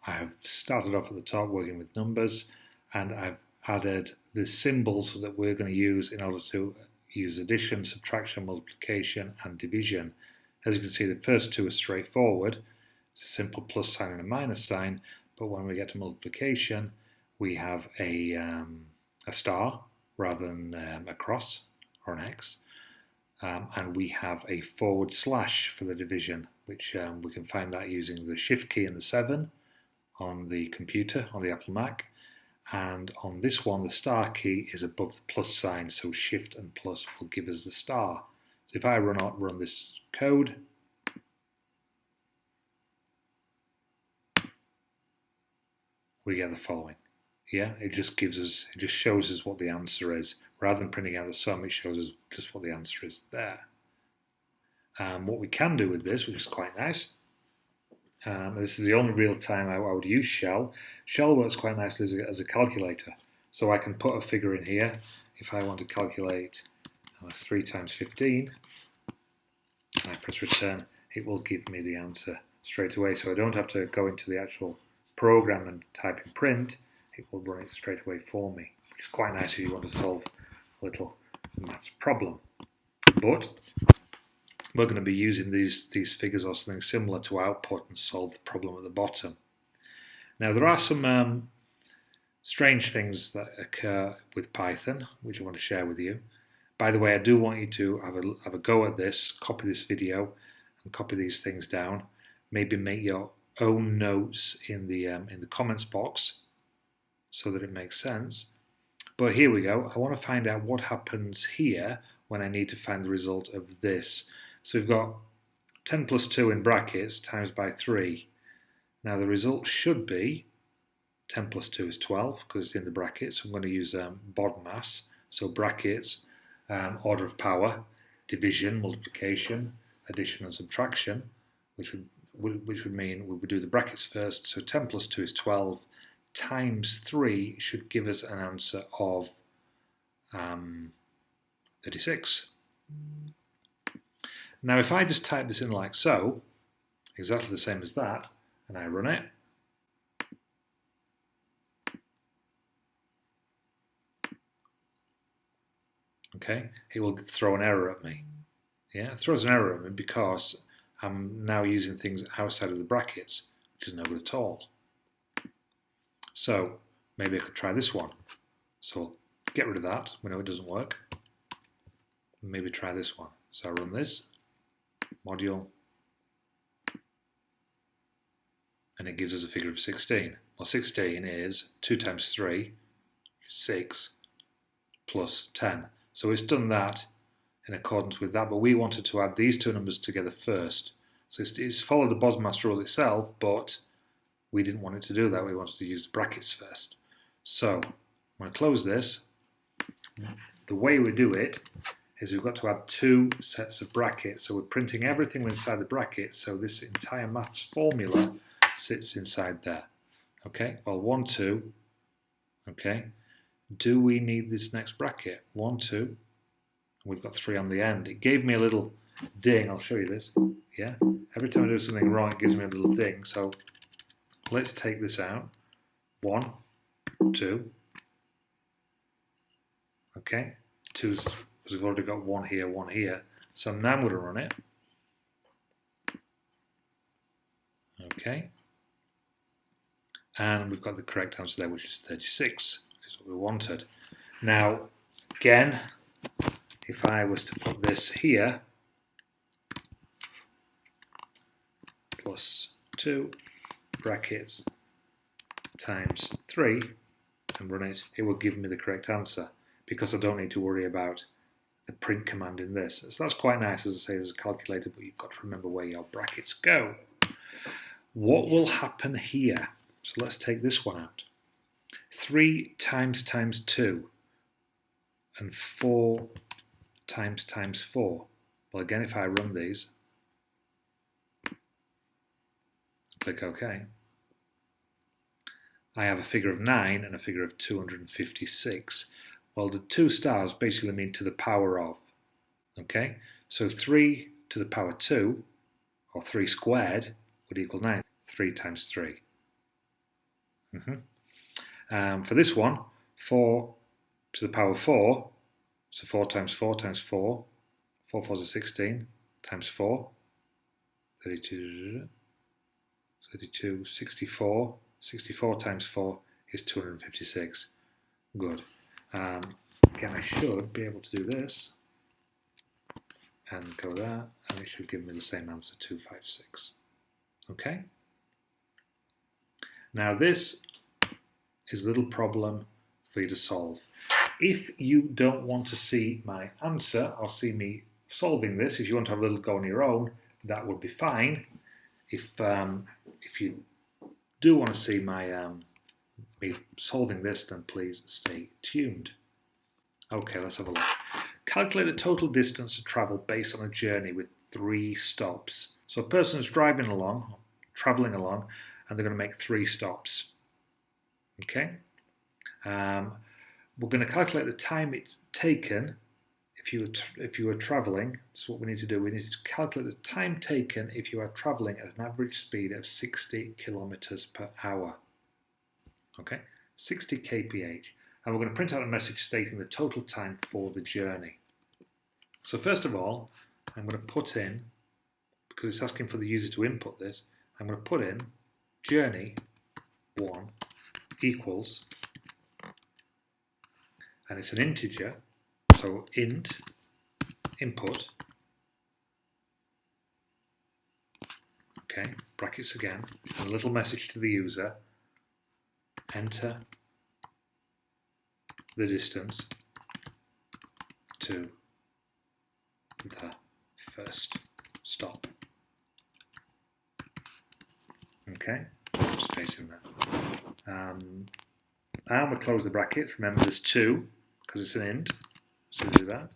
I've started off at the top working with numbers, and I've added the symbols that we're going to use in order to use addition, subtraction, multiplication and division. As you can see, the first two are straightforward. It's a simple plus sign and a minus sign, but when we get to multiplication, we have a star rather than a cross or an X. And we have a forward slash for the division, which we can find that using the shift key and the 7 on the computer, on the Apple Mac. And on this one, the star key is above the plus sign, so shift and plus will give us the star. So if I run this code, we get the following. Yeah, it just shows us what the answer is. Rather than printing out the sum, it shows us just what the answer is there. What we can do with this, which is quite nice, this is the only real time I would use shell. Shell works quite nicely as a calculator. So I can put a figure in here. If I want to calculate 3 times 15, and I press return, it will give me the answer straight away. So I don't have to go into the actual program and type in print. It will run it straight away for me, which is quite nice if you want to solve a little maths problem. But we're going to be using these figures or something similar to output and solve the problem at the bottom. Now there are some strange things that occur with Python, which I want to share with you. By the way, I do want you to have a go at this, copy this video and copy these things down. Maybe make your own notes in the comments box so that it makes sense. But here we go. I want to find out what happens here when I need to find the result of this. So we've got 10 plus 2 in brackets times by 3. Now the result should be 10 plus 2 is 12 because it's in the brackets. So I'm going to use BODMAS. So brackets, order of power, division, multiplication, addition and subtraction, which would mean we would do the brackets first. So 10 plus 2 is 12 times 3 should give us an answer of 36. Now if I just type this in like so, exactly the same as that, and I run it, okay, it will throw an error at me. Yeah, it throws an error at me because I'm now using things outside of the brackets, which is no good at all. So maybe I could try this one. So get rid of that, we know it doesn't work. Maybe try this one. So I run this, module, and it gives us a figure of 16. Well, 16 is 2 times 3, 6, plus 10. So it's done that in accordance with that, but we wanted to add these two numbers together first. So it's followed the BODMAS rule itself, but we didn't want it to do that. We wanted to use the brackets first. So I'm going to close this. The way we do it is we've got to add 2 sets of brackets. So we're printing everything inside the brackets, so this entire maths formula sits inside there. Okay, well 1, 2, okay. Do we need this next bracket? 1, 2, we've got 3 on the end. It gave me a little ding, I'll show you this. Yeah, every time I do something wrong it gives me a little ding, so let's take this out. 1, 2, okay, 2's, because we've already got 1 here, so now I'm going to run it. Okay, and we've got the correct answer there, which is 36, which is what we wanted. Now, again, if I was to put this here, plus 2 brackets times 3, and run it, it will give me the correct answer, because I don't need to worry about the print command in this. So that's quite nice, as I say, as a calculator, but you've got to remember where your brackets go. What will happen here? So let's take this one out. 3 times 2 and 4 times 4. Well, again, if I run these, click OK, I have a figure of 9 and a figure of 256. Well, the 2 stars basically mean to the power of. Okay, so 3 to the power 2, or 3 squared, would equal 9. 3 times 3. For this one, 4 to the power 4, so 4 times 4 times 4, 4 4s are 16, times 4, 32, 32, 64, 64 times 4 is 256. Good. Again, I should be able to do this and go there, and it should give me the same answer, 256. Okay? Now this is a little problem for you to solve. If you don't want to see my answer or see me solving this, if you want to have a little go on your own, that would be fine. If you do want to see my me solving this, then please stay tuned. Okay, let's have a look. Calculate the total distance to travel based on a journey with 3 stops. So a person is driving along, traveling along, and they're going to make 3 stops. Okay? We're going to calculate the time it's taken if you were traveling. So what we need to do, we need to calculate the time taken if you are traveling at an average speed of 60 kilometers per hour. Okay, 60 kph. And we're going to print out a message stating the total time for the journey. So first of all, I'm going to put in, because it's asking for the user to input this, I'm going to put in journey 1 equals, and it's an integer, so int input, okay, brackets again, and a little message to the user, enter the distance to the first stop. Okay, space in there. And we'll close the brackets. Remember there's 2 because it's an int, so we'll do that.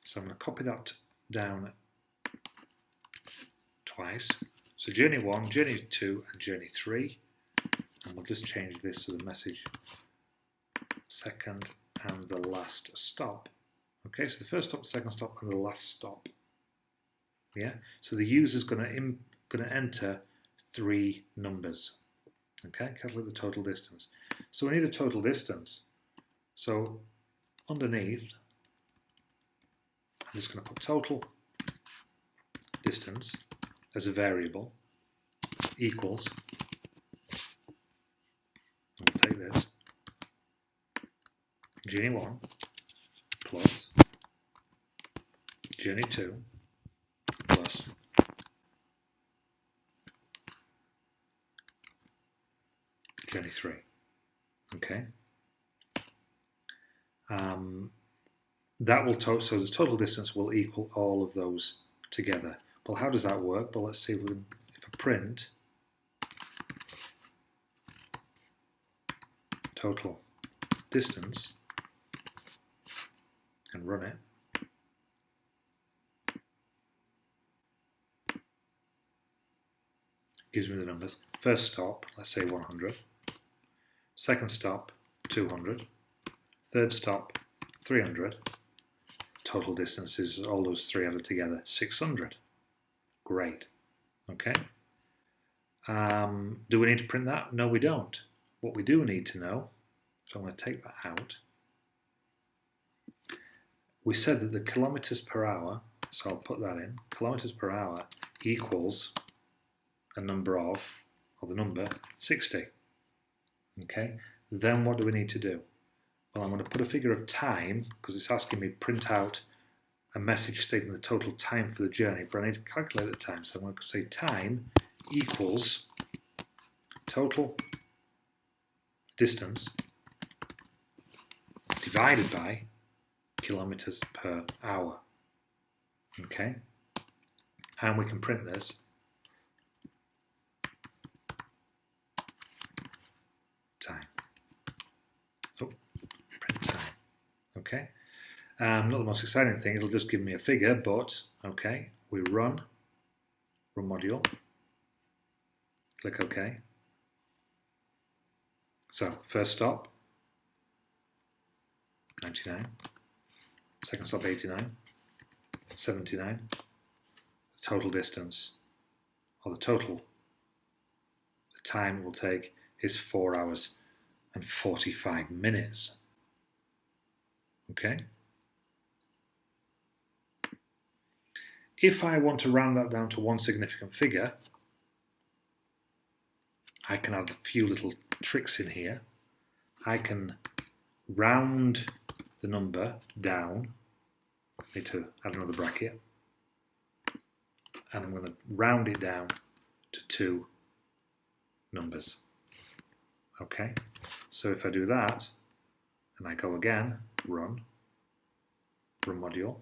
So I'm going to copy that down twice. So journey 1, journey 2, and journey 3. And we'll just change this to the message second and the last stop. Okay, so the first stop, the second stop, and the last stop. Yeah, so the user's going to enter 3 numbers. Okay, calculate the total distance. So we need a total distance. So underneath, I'm just going to put total distance as a variable equals, we'll take this, journey 1 plus journey 2 plus journey 3. Okay. That will so the total distance will equal all of those together. Well, how does that work? Well, let's see if I print total distance and run it. Gives me the numbers. First stop, let's say 100. Second stop, 200. Third stop, 300. Total distance is all those 3 added together, 600. Great. Okay. Do we need to print that? No, we don't. What we do need to know, so I'm going to take that out. We said that the kilometers per hour, so I'll put that in, kilometers per hour equals a number of, or the number 60. Okay, then what do we need to do? Well, I'm going to put a figure of time, because it's asking me print out a message stating the total time for the journey, but I need to calculate the time. So I'm going to say time equals total distance divided by kilometers per hour. Okay, and we can print this. Time. Oh, print time. Okay. Not the most exciting thing, it'll just give me a figure, but okay, we run module, click OK. So, first stop, 99, second stop 89, 79, the total distance, or the time it will take is 4 hours and 45 minutes. Okay? If I want to round that down to one significant figure, I can add a few little tricks in here. I can round the number down. I need to add another bracket. And I'm going to round it down to 2 numbers. Okay, so if I do that, and I go again, run module.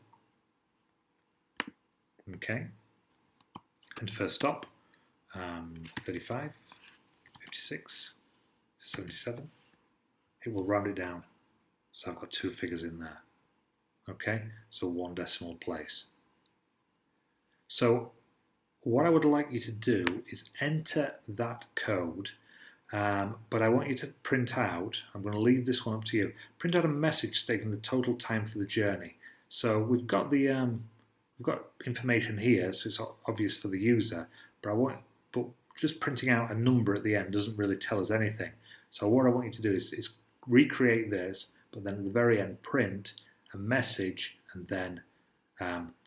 Okay, and first stop, 35, 56, 77. It will round it down. So I've got 2 figures in there. Okay, so 1 decimal place. So what I would like you to do is enter that code, but I want you to print out, I'm going to leave this one up to you, print out a message stating the total time for the journey. So we've got information here, so it's obvious for the user, but just printing out a number at the end doesn't really tell us anything. So what I want you to do is recreate this, but then at the very end print a message and then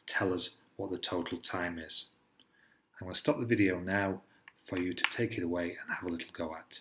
tell us what the total time is. I'm going to stop the video now for you to take it away and have a little go at.